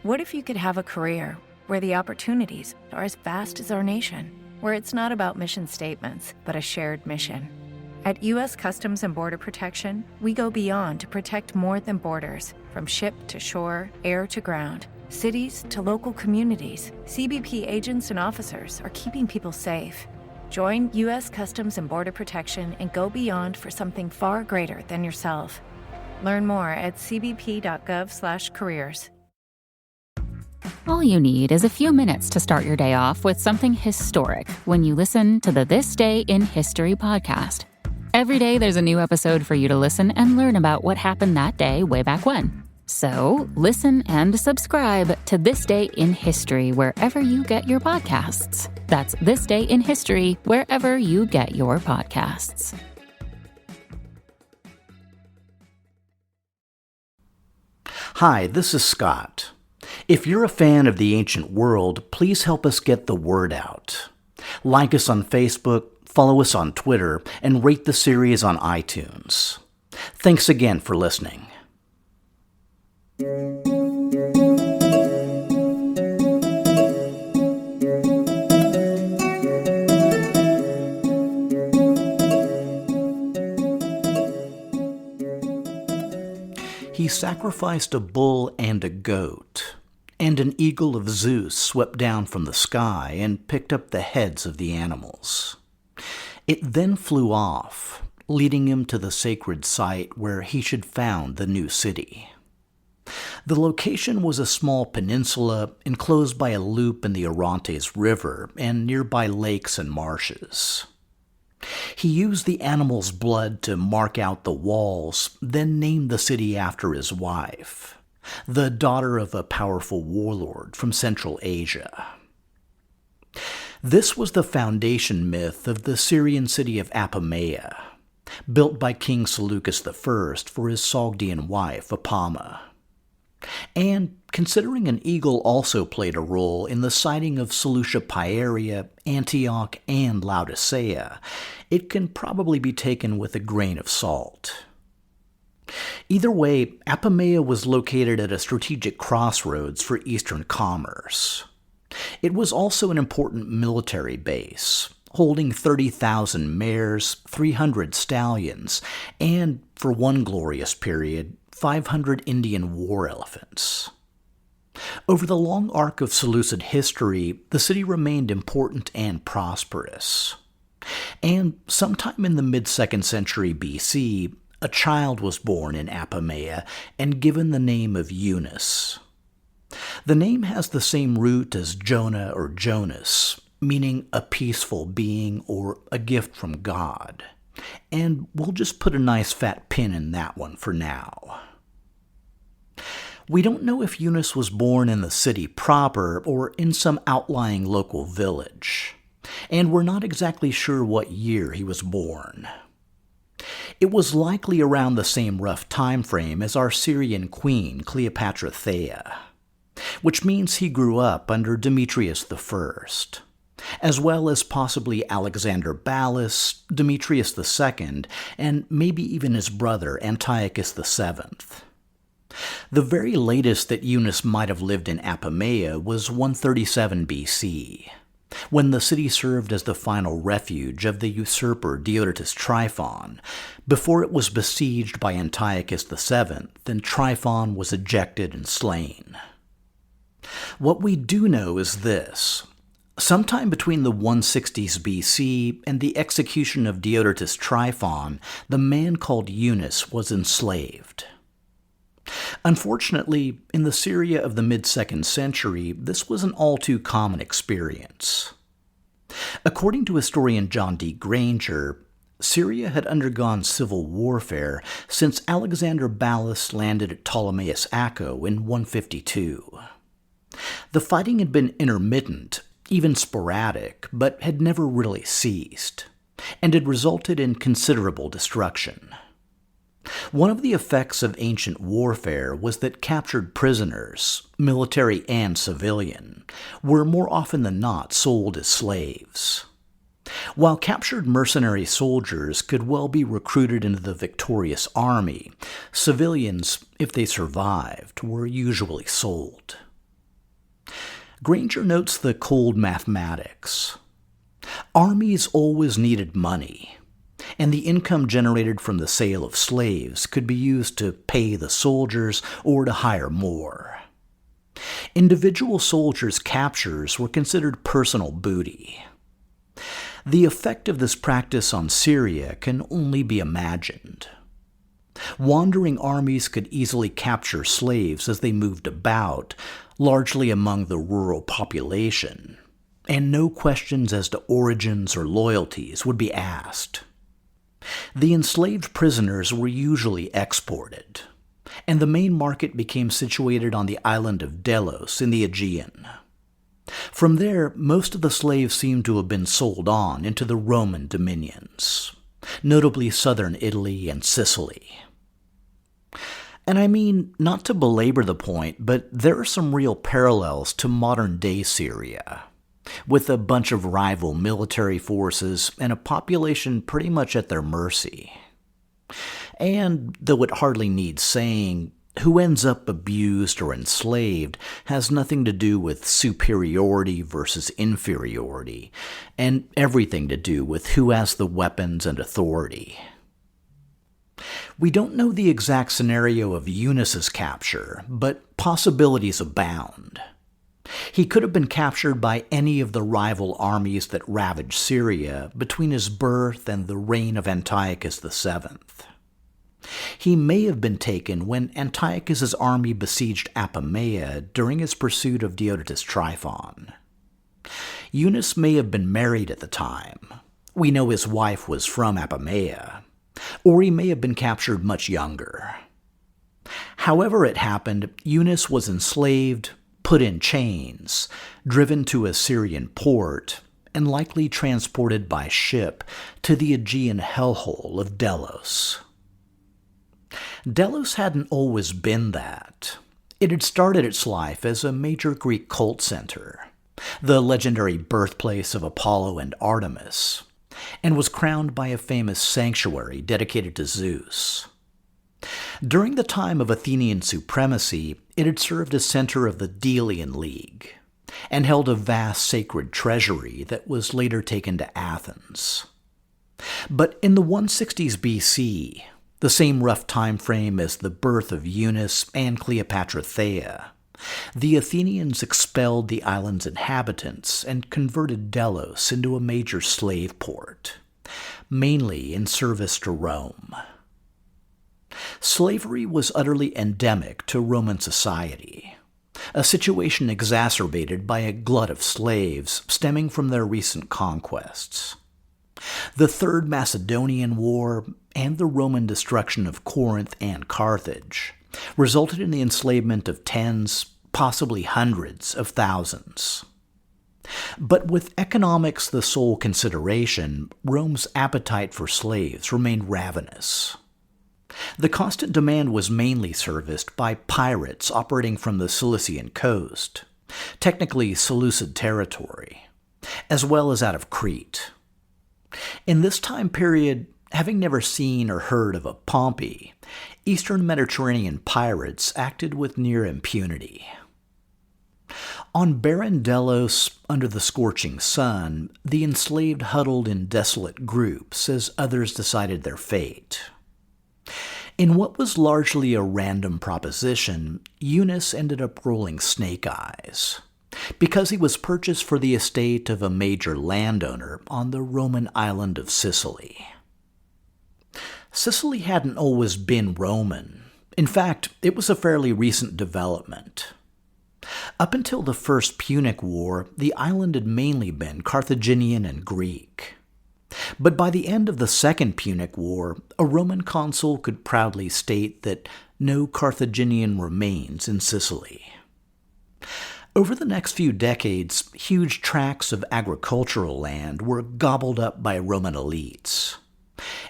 What if you could have a career where the opportunities are as vast as our nation, where it's not about mission statements, but a shared mission? At U.S. Customs and Border Protection, we go beyond to protect more than borders. From ship to shore, air to ground, cities to local communities, CBP agents and officers are keeping people safe. Join U.S. Customs and Border Protection and go beyond for something far greater than yourself. Learn more at cbp.gov/careers. All you need is a few minutes to start your day off with something historic when you listen to the This Day in History podcast. Every day there's a new episode for you to listen and learn about what happened that day way back when. So listen and subscribe to This Day in History wherever you get your podcasts. That's This Day in History wherever you get your podcasts. Hi, this is Scott. If you're a fan of the ancient world, please help us get the word out. Like us on Facebook, follow us on Twitter, and rate the series on iTunes. Thanks again for listening. He sacrificed a bull and a goat, and an eagle of Zeus swept down from the sky and picked up the heads of the animals. It then flew off, leading him to the sacred site where he should found the new city. The location was a small peninsula enclosed by a loop in the Orontes River and nearby lakes and marshes. He used the animal's blood to mark out the walls, then named the city after his wife, the daughter of a powerful warlord from Central Asia. This was the foundation myth of the Syrian city of Apamea, built by King Seleucus I for his Sogdian wife, Apamea. And considering an eagle also played a role in the sighting of Seleucia Pieria, Antioch, and Laodicea, it can probably be taken with a grain of salt. Either way, Apamea was located at a strategic crossroads for Eastern commerce. It was also an important military base, holding 30,000 mares, 300 stallions, and, for one glorious period, 500 Indian war elephants. Over the long arc of Seleucid history, the city remained important and prosperous. And sometime in the mid-2nd century BC, a child was born in Apamea and given the name of Eunus. The name has the same root as Jonah or Jonas, meaning a peaceful being or a gift from God. And we'll just put a nice fat pin in that one for now. We don't know if Eunus was born in the city proper or in some outlying local village, and we're not exactly sure what year he was born. It was likely around the same rough time frame as our Syrian queen, Cleopatra Thea, which means he grew up under Demetrius I, as well as possibly Alexander Ballas, Demetrius II, and maybe even his brother Antiochus VII. The very latest that Eunus might have lived in Apamea was 137 BC, when the city served as the final refuge of the usurper Diodorus Tryphon, before it was besieged by Antiochus VII and Tryphon was ejected and slain. What we do know is this. Sometime between the 160s BC and the execution of Diodorus Tryphon, the man called Eunus was enslaved. Unfortunately, in the Syria of the mid-2nd century, this was an all-too-common experience. According to historian John D. Granger, Syria had undergone civil warfare since Alexander Ballas landed at Ptolemais Acco in 152. The fighting had been intermittent, even sporadic, but had never really ceased, and had resulted in considerable destruction. One of the effects of ancient warfare was that captured prisoners, military and civilian, were more often than not sold as slaves. While captured mercenary soldiers could well be recruited into the victorious army, civilians, if they survived, were usually sold. Granger notes the cold mathematics. Armies always needed money, and the income generated from the sale of slaves could be used to pay the soldiers or to hire more. Individual soldiers' captures were considered personal booty. The effect of this practice on Syria can only be imagined. Wandering armies could easily capture slaves as they moved about, largely among the rural population, and no questions as to origins or loyalties would be asked. The enslaved prisoners were usually exported, and the main market became situated on the island of Delos in the Aegean. From there, most of the slaves seem to have been sold on into the Roman dominions, notably southern Italy and Sicily. And I mean, not to belabor the point, but there are some real parallels to modern-day Syria, with a bunch of rival military forces and a population pretty much at their mercy. And, though it hardly needs saying, who ends up abused or enslaved has nothing to do with superiority versus inferiority, and everything to do with who has the weapons and authority. We don't know the exact scenario of Eunus's capture, but possibilities abound. He could have been captured by any of the rival armies that ravaged Syria between his birth and the reign of Antiochus VII. He may have been taken when Antiochus's army besieged Apamea during his pursuit of Diodorus Tryphon. Eunus may have been married at the time. We know his wife was from Apamea. Or he may have been captured much younger. However it happened, Eunus was enslaved, put in chains, driven to a Syrian port, and likely transported by ship to the Aegean hellhole of Delos. Delos hadn't always been that. It had started its life as a major Greek cult center, the legendary birthplace of Apollo and Artemis, and was crowned by a famous sanctuary dedicated to Zeus. During the time of Athenian supremacy, it had served as center of the Delian League, and held a vast sacred treasury that was later taken to Athens. But in the 160s BC, the same rough time frame as the birth of Eunus and Cleopatra Thea, the Athenians expelled the island's inhabitants and converted Delos into a major slave port, mainly in service to Rome. Slavery was utterly endemic to Roman society, a situation exacerbated by a glut of slaves stemming from their recent conquests. The Third Macedonian War and the Roman destruction of Corinth and Carthage resulted in the enslavement of tens, possibly hundreds of thousands. But with economics the sole consideration, Rome's appetite for slaves remained ravenous. The constant demand was mainly serviced by pirates operating from the Cilician coast, technically Seleucid territory, as well as out of Crete. In this time period, having never seen or heard of a Pompey, Eastern Mediterranean pirates acted with near impunity. On barren Delos, under the scorching sun, the enslaved huddled in desolate groups as others decided their fate. In what was largely a random proposition, Eunus ended up rolling snake eyes, because he was purchased for the estate of a major landowner on the Roman island of Sicily. Sicily hadn't always been Roman. In fact, it was a fairly recent development. Up until the First Punic War, the island had mainly been Carthaginian and Greek. But by the end of the Second Punic War, a Roman consul could proudly state that no Carthaginian remains in Sicily. Over the next few decades, huge tracts of agricultural land were gobbled up by Roman elites,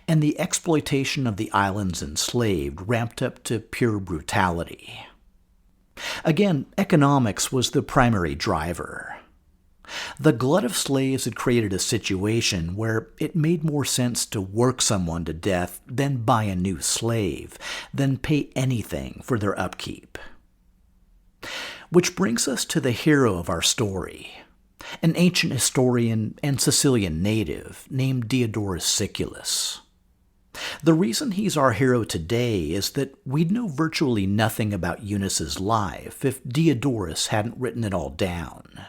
and the exploitation of the island's enslaved ramped up to pure brutality. Again, economics was the primary driver. The glut of slaves had created a situation where it made more sense to work someone to death than buy a new slave, than pay anything for their upkeep. Which brings us to the hero of our story, an ancient historian and Sicilian native named Diodorus Siculus. The reason he's our hero today is that we'd know virtually nothing about Eunus's life if Diodorus hadn't written it all down.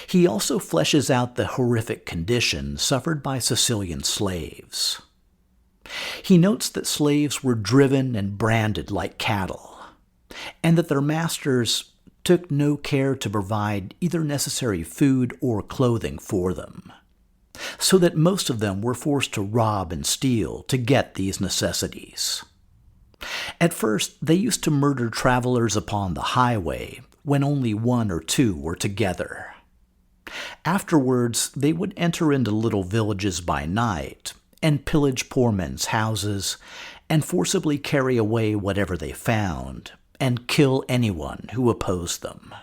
He also fleshes out the horrific conditions suffered by Sicilian slaves. He notes that slaves were driven and branded like cattle, and that their masters took no care to provide either necessary food or clothing for them, so that most of them were forced to rob and steal to get these necessities. At first, they used to murder travelers upon the highway when only one or two were together. Afterwards, they would enter into little villages by night and pillage poor men's houses and forcibly carry away whatever they found and kill anyone who opposed them,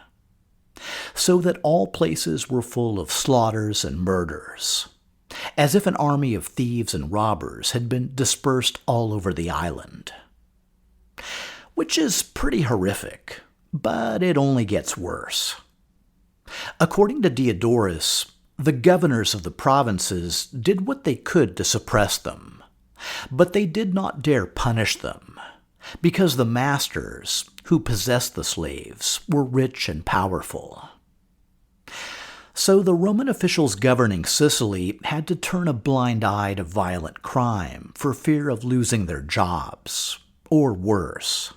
so that all places were full of slaughters and murders, as if an army of thieves and robbers had been dispersed all over the island. Which is pretty horrific, but it only gets worse. According to Diodorus, the governors of the provinces did what they could to suppress them, but they did not dare punish them, because the masters, who possessed the slaves, were rich and powerful. So the Roman officials governing Sicily had to turn a blind eye to violent crime for fear of losing their jobs, or worse.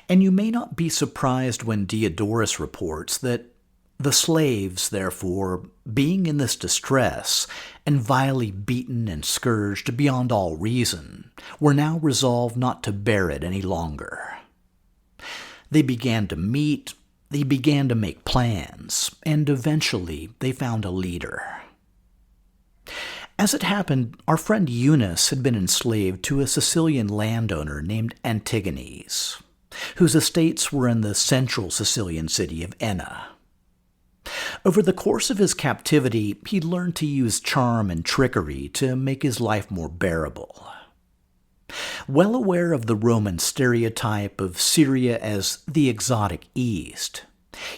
And you may not be surprised when Diodorus reports that the slaves, therefore, being in this distress and vilely beaten and scourged beyond all reason, were now resolved not to bear it any longer. They began to meet, they began to make plans, and eventually they found a leader. As it happened, our friend Eunus had been enslaved to a Sicilian landowner named Antigones, whose estates were in the central Sicilian city of Enna. Over the course of his captivity, he learned to use charm and trickery to make his life more bearable. Well aware of the Roman stereotype of Syria as the exotic East,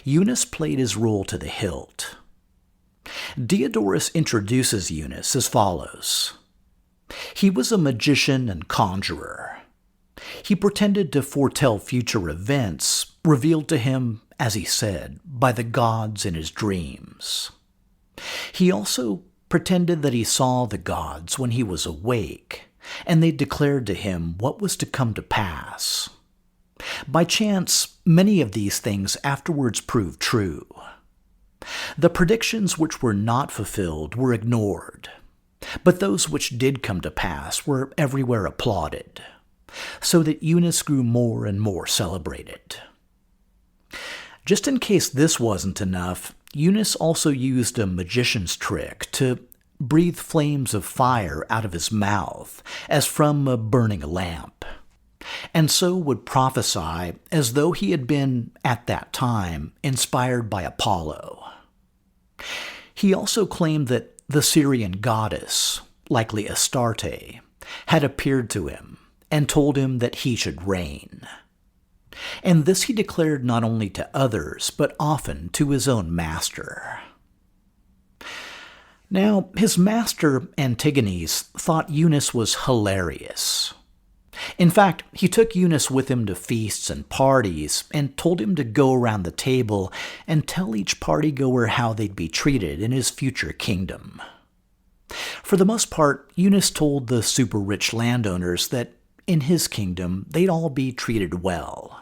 Eunus played his role to the hilt. Diodorus introduces Eunus as follows. He was a magician and conjurer. He pretended to foretell future events, revealed to him, as he said, by the gods in his dreams. He also pretended that he saw the gods when he was awake, and they declared to him what was to come to pass. By chance, many of these things afterwards proved true. The predictions which were not fulfilled were ignored, but those which did come to pass were everywhere applauded, so that Eunus grew more and more celebrated. Just in case this wasn't enough, Eunus also used a magician's trick to breathe flames of fire out of his mouth as from a burning lamp, and so would prophesy as though he had been, at that time, inspired by Apollo. He also claimed that the Syrian goddess, likely Astarte, had appeared to him and told him that he should reign. And this he declared not only to others, but often to his own master. Now, his master, Antigones, thought Eunus was hilarious. In fact, he took Eunus with him to feasts and parties and told him to go around the table and tell each partygoer how they'd be treated in his future kingdom. For the most part, Eunus told the super-rich landowners that in his kingdom they'd all be treated well,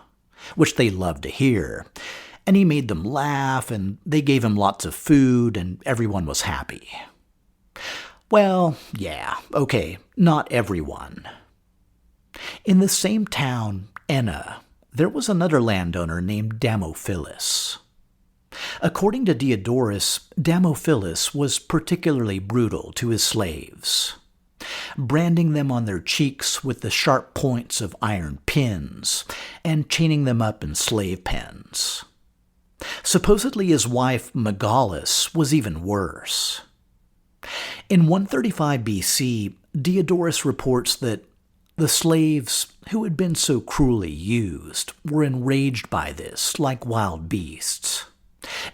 which they loved to hear, and he made them laugh, and they gave him lots of food, and everyone was happy. Well, yeah, okay, not everyone. In the same town, Enna, there was another landowner named Damophilus. According to Diodorus, Damophilus was particularly brutal to his slaves, branding them on their cheeks with the sharp points of iron pins and chaining them up in slave pens. Supposedly his wife Megalis was even worse. In 135 BC, Diodorus reports that The slaves, who had been so cruelly used, were enraged by this like wild beasts,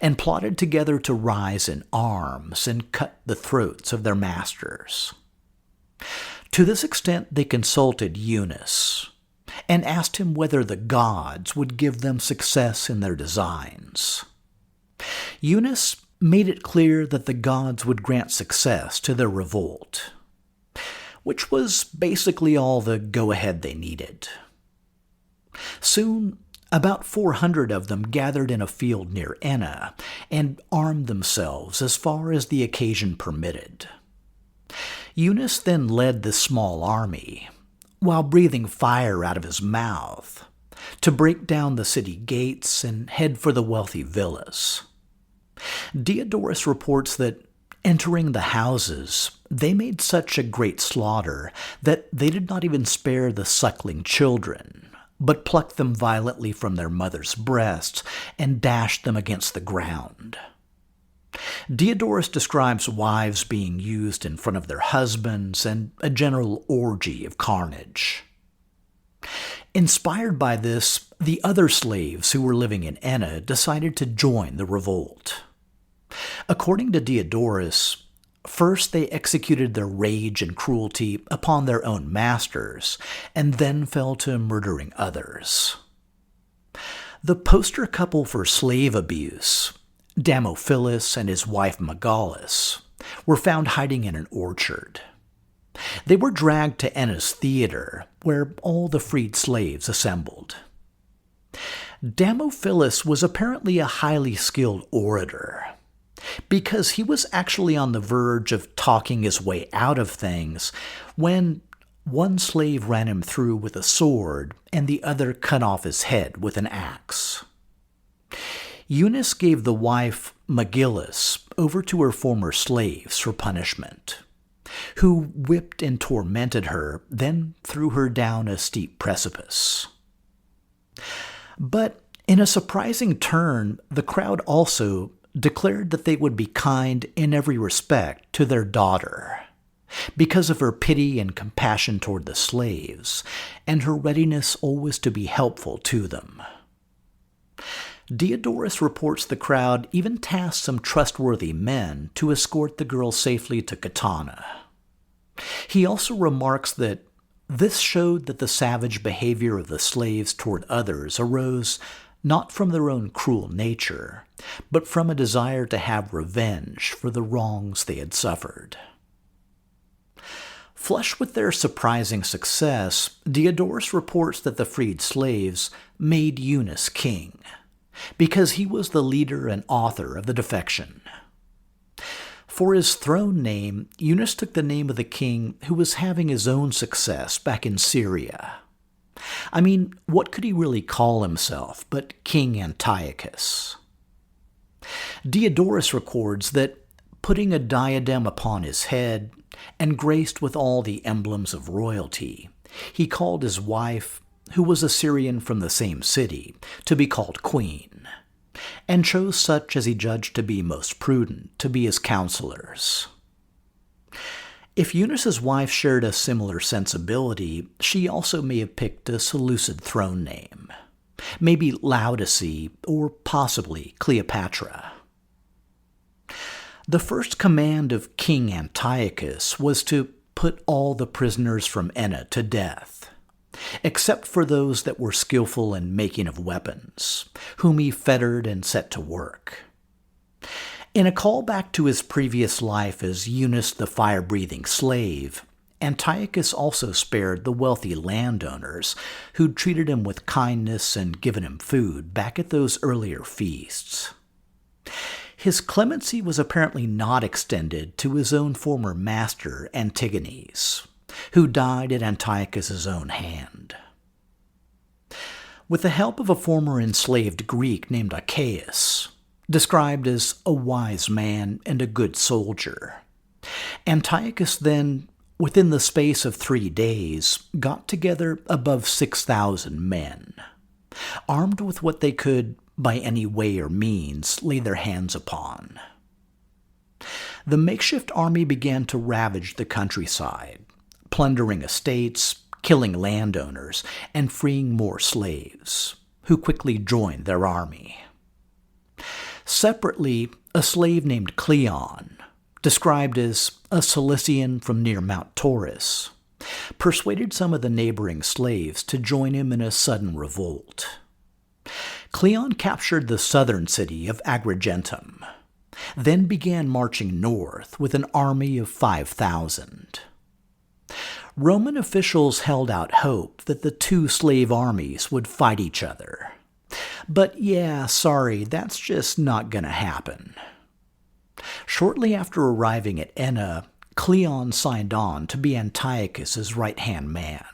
and plotted together to rise in arms and cut the throats of their masters. To this extent they consulted Eunus, and asked him whether the gods would give them success in their designs. Eunus made it clear that the gods would grant success to their revolt, which was basically all the go-ahead they needed. Soon, about 400 of them gathered in a field near Enna and armed themselves as far as the occasion permitted. Eunus then led this small army, while breathing fire out of his mouth, to break down the city gates and head for the wealthy villas. Diodorus reports that, entering the houses, they made such a great slaughter that they did not even spare the suckling children, but plucked them violently from their mothers' breasts and dashed them against the ground. Diodorus describes wives being used in front of their husbands and a general orgy of carnage. Inspired by this, the other slaves who were living in Enna decided to join the revolt. According to Diodorus, first they executed their rage and cruelty upon their own masters, and then fell to murdering others. The poster couple for slave abuse, Damophilus and his wife Megalis, were found hiding in an orchard. They were dragged to Enna's theater, where all the freed slaves assembled. Damophilus was apparently a highly skilled orator, because he was actually on the verge of talking his way out of things when one slave ran him through with a sword and the other cut off his head with an axe. Eunus gave the wife Megalis over to her former slaves for punishment, who whipped and tormented her, then threw her down a steep precipice. But in a surprising turn, the crowd also declared that they would be kind in every respect to their daughter, because of her pity and compassion toward the slaves, and her readiness always to be helpful to them. Diodorus reports the crowd even tasked some trustworthy men to escort the girl safely to Catana. He also remarks that this showed that the savage behavior of the slaves toward others arose not from their own cruel nature, but from a desire to have revenge for the wrongs they had suffered. Flushed with their surprising success, Diodorus reports that the freed slaves made Eunus king, because he was the leader and author of the defection. For his throne name, Eunus took the name of the king who was having his own success back in Syria. I mean, what could he really call himself but King Antiochus? Diodorus records that, putting a diadem upon his head and graced with all the emblems of royalty, he called his wife, who was a Syrian from the same city, to be called queen, and chose such as he judged to be most prudent to be his counselors. If Eunus's wife shared a similar sensibility, she also may have picked a Seleucid throne name, maybe Laodice or possibly Cleopatra. The first command of King Antiochus was to put all the prisoners from Enna to death, except for those that were skillful in making of weapons, whom he fettered and set to work. In a callback to his previous life as Eunus the fire-breathing slave, Antiochus also spared the wealthy landowners who'd treated him with kindness and given him food back at those earlier feasts. His clemency was apparently not extended to his own former master, Antigones, who died at Antiochus's own hand. With the help of a former enslaved Greek named Archaeus, described as a wise man and a good soldier, Antiochus then, within the space of 3 days, got together above 6,000 men, armed with what they could, by any way or means, lay their hands upon. The makeshift army began to ravage the countryside, plundering estates, killing landowners and freeing more slaves, who quickly joined their army. Separately, a slave named Cleon, described as a Cilician from near Mount Taurus, persuaded some of the neighboring slaves to join him in a sudden revolt. Cleon captured the southern city of Agrigentum, then began marching north with an army of 5,000. Roman officials held out hope that the two slave armies would fight each other. But that's just not going to happen. Shortly after arriving at Enna, Cleon signed on to be Antiochus's right-hand man.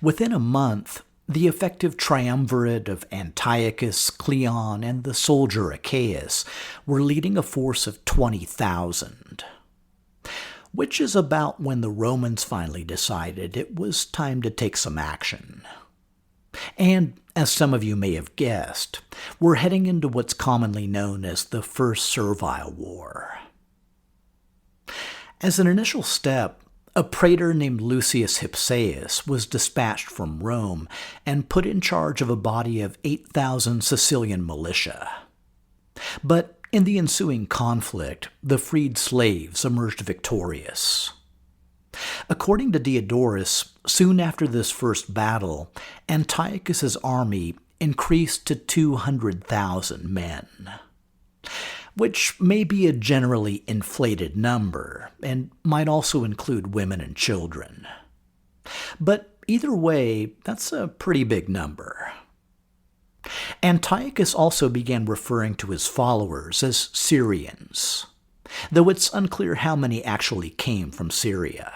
Within a month, the effective triumvirate of Antiochus, Cleon, and the soldier Achaeus were leading a force of 20,000, which is about when the Romans finally decided it was time to take some action. And, as some of you may have guessed, we're heading into what's commonly known as the First Servile War. As an initial step, a praetor named Lucius Hypsaeus was dispatched from Rome and put in charge of a body of 8,000 Sicilian militia. But in the ensuing conflict, the freed slaves emerged victorious. According to Diodorus, soon after this first battle, Antiochus's army increased to 200,000 men, which may be a generally inflated number and might also include women and children. But either way, that's a pretty big number. Antiochus also began referring to his followers as Syrians, though it's unclear how many actually came from Syria.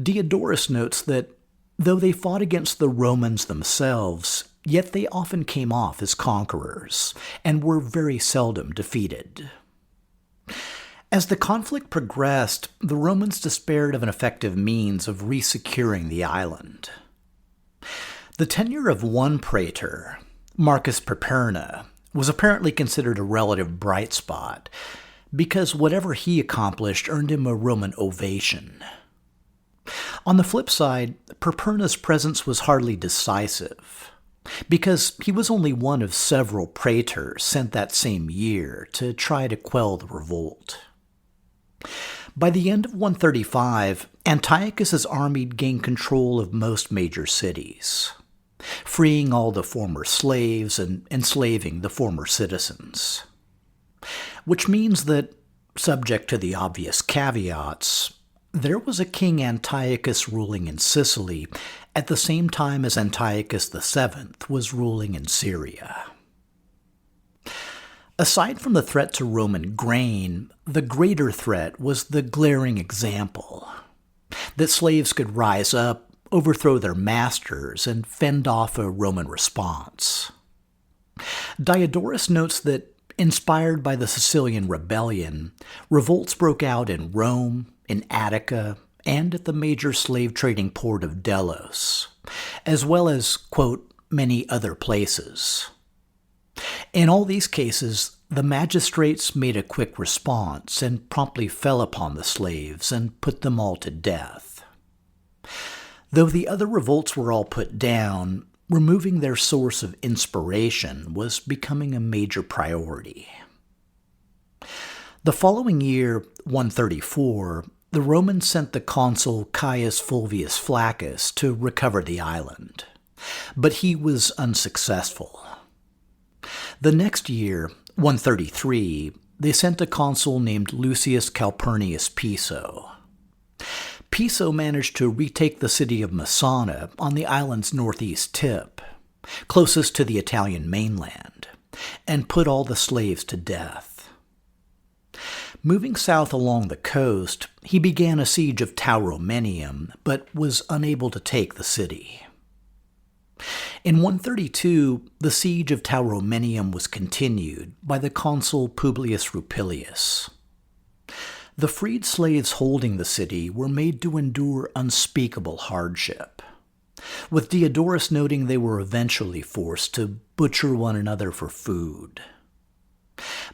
Diodorus notes that though they fought against the Romans themselves, yet they often came off as conquerors and were very seldom defeated. As the conflict progressed, the Romans despaired of an effective means of resecuring the island. The tenure of one praetor, Marcus Perperna, was apparently considered a relative bright spot, because whatever he accomplished earned him a Roman ovation. On the flip side, Perperna's presence was hardly decisive, because he was only one of several praetors sent that same year to try to quell the revolt. By the end of 135, Antiochus's army gained control of most major cities, freeing all the former slaves and enslaving the former citizens. Which means that, subject to the obvious caveats, there was a King Antiochus ruling in Sicily at the same time as Antiochus VII was ruling in Syria. Aside from the threat to Roman grain, the greater threat was the glaring example that slaves could rise up, overthrow their masters, and fend off a Roman response. Diodorus notes that, inspired by the Sicilian rebellion, revolts broke out in Rome, in Attica, and at the major slave-trading port of Delos, as well as, quote, many other places. In all these cases, the magistrates made a quick response and promptly fell upon the slaves and put them all to death. Though the other revolts were all put down, removing their source of inspiration was becoming a major priority. The following year, 134, the Romans sent the consul Caius Fulvius Flaccus to recover the island, but he was unsuccessful. The next year, 133, they sent a consul named Lucius Calpurnius Piso. Piso managed to retake the city of Messana on the island's northeast tip, closest to the Italian mainland, and put all the slaves to death. Moving south along the coast, he began a siege of Tauromenium, but was unable to take the city. In 132, the siege of Tauromenium was continued by the consul Publius Rupilius. The freed slaves holding the city were made to endure unspeakable hardship, with Diodorus noting they were eventually forced to butcher one another for food.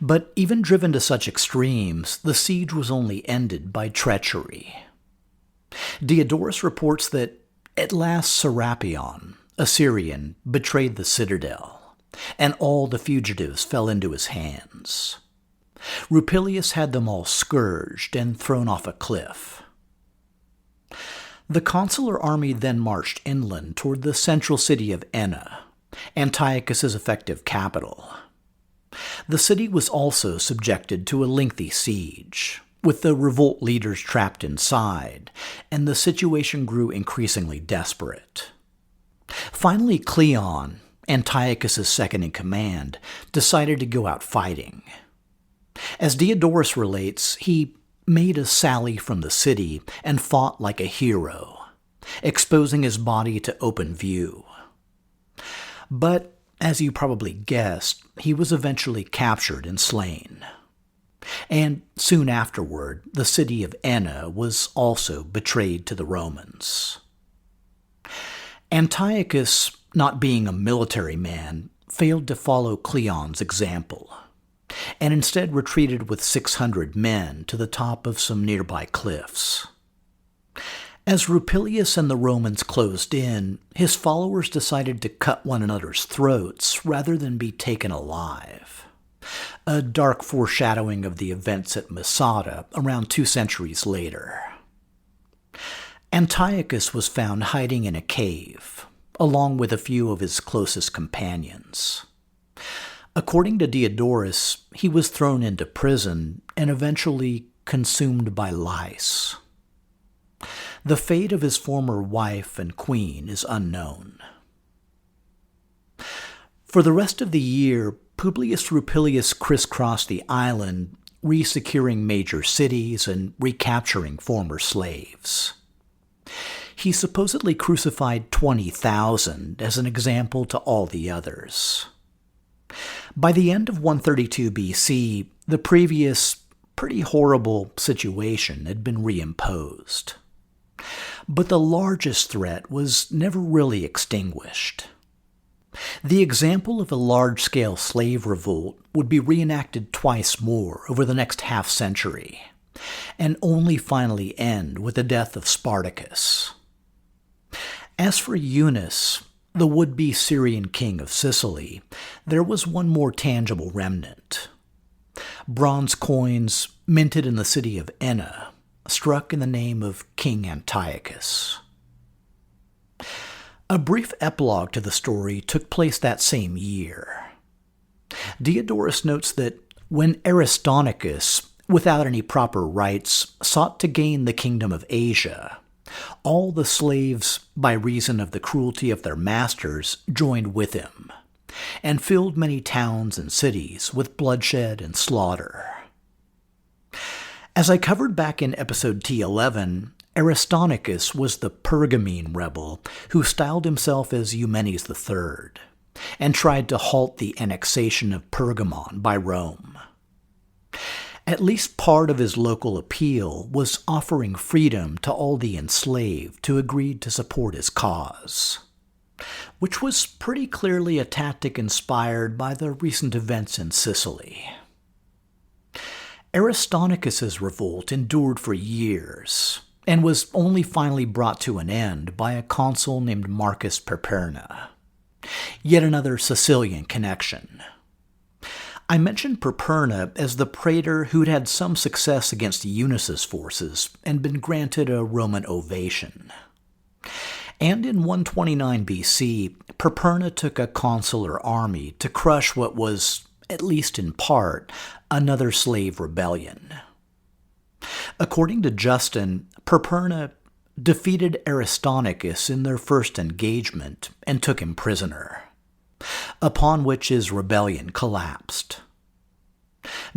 But even driven to such extremes, the siege was only ended by treachery. Diodorus reports that at last Serapion, a Syrian, betrayed the citadel, and all the fugitives fell into his hands. Rupilius had them all scourged and thrown off a cliff. The consular army then marched inland toward the central city of Enna, Antiochus's effective capital. The city was also subjected to a lengthy siege, with the revolt leaders trapped inside, and the situation grew increasingly desperate. Finally, Cleon, Antiochus's second-in-command, decided to go out fighting. As Diodorus relates, he made a sally from the city and fought like a hero, exposing his body to open view. But, as you probably guessed, he was eventually captured and slain. And soon afterward, the city of Enna was also betrayed to the Romans. Antiochus, not being a military man, failed to follow Cleon's example, and instead retreated with 600 men to the top of some nearby cliffs. As Rupilius and the Romans closed in, his followers decided to cut one another's throats rather than be taken alive, a dark foreshadowing of the events at Masada around 2 centuries later. Antiochus was found hiding in a cave, along with a few of his closest companions. According to Diodorus, he was thrown into prison and eventually consumed by lice. The fate of his former wife and queen is unknown. For the rest of the year, Publius Rupilius crisscrossed the island, re-securing major cities and recapturing former slaves. He supposedly crucified 20,000 as an example to all the others. By the end of 132 BC, the previous, pretty horrible situation had been reimposed. But the largest threat was never really extinguished. The example of a large-scale slave revolt would be reenacted twice more over the next half-century, and only finally end with the death of Spartacus. As for Eunus, the would-be Syrian king of Sicily, there was one more tangible remnant. Bronze coins minted in the city of Enna, struck in the name of King Antiochus. A brief epilogue to the story took place that same year. Diodorus notes that when Aristarchus, without any proper rights, sought to gain the kingdom of Asia, all the slaves, by reason of the cruelty of their masters, joined with him, and filled many towns and cities with bloodshed and slaughter. As I covered back in episode T11, Aristarchus was the Pergamene rebel who styled himself as Eumenes III, and tried to halt the annexation of Pergamon by Rome. At least part of his local appeal was offering freedom to all the enslaved who agreed to support his cause, which was pretty clearly a tactic inspired by the recent events in Sicily. Aristarchus's revolt endured for years, and was only finally brought to an end by a consul named Marcus Perperna, yet another Sicilian connection. I mentioned Perperna as the praetor who'd had some success against Eunus's forces and been granted a Roman ovation. And in 129 BC, Perperna took a consular army to crush what was, at least in part, another slave rebellion. According to Justin, Perperna defeated Aristarchus in their first engagement and took him prisoner, upon which his rebellion collapsed.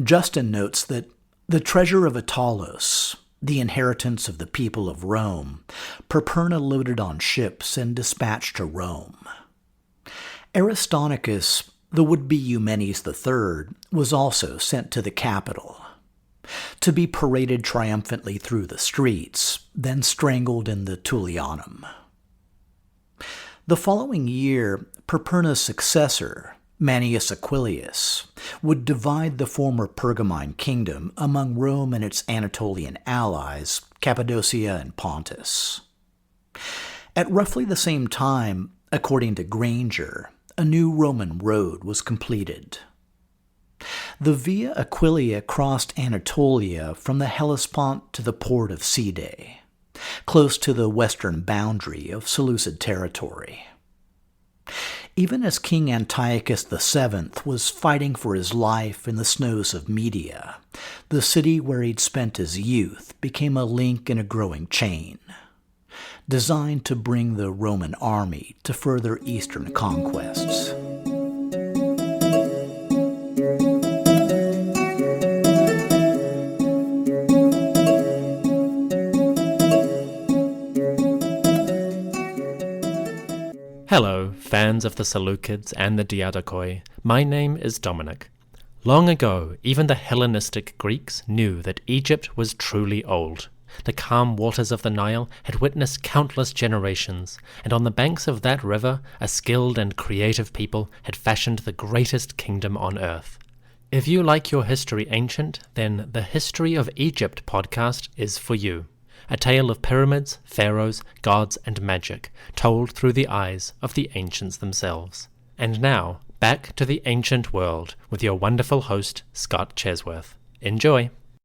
Justin notes that the treasure of Attalos, the inheritance of the people of Rome, Perperna loaded on ships and dispatched to Rome. Aristarchus, the would-be Eumenes III, was also sent to the capital, to be paraded triumphantly through the streets, then strangled in the Tullianum. The following year, Perperna's successor, Manius Aquilius, would divide the former Pergamine kingdom among Rome and its Anatolian allies, Cappadocia and Pontus. At roughly the same time, according to Granger, a new Roman road was completed. The Via Aquilia crossed Anatolia from the Hellespont to the port of Side, close to the western boundary of Seleucid territory. Even as King Antiochus VII was fighting for his life in the snows of Media, the city where he'd spent his youth became a link in a growing chain, designed to bring the Roman army to further eastern conquests. Hello, fans of the Seleucids and the Diadochoi. My name is Dominic. Long ago, even the Hellenistic Greeks knew that Egypt was truly old. The calm waters of the Nile had witnessed countless generations, and on the banks of that river, a skilled and creative people had fashioned the greatest kingdom on earth. If you like your history ancient, then the History of Egypt podcast is for you. A tale of pyramids, pharaohs, gods, and magic, told through the eyes of the ancients themselves. And now, back to the ancient world with your wonderful host, Scott Chesworth. Enjoy!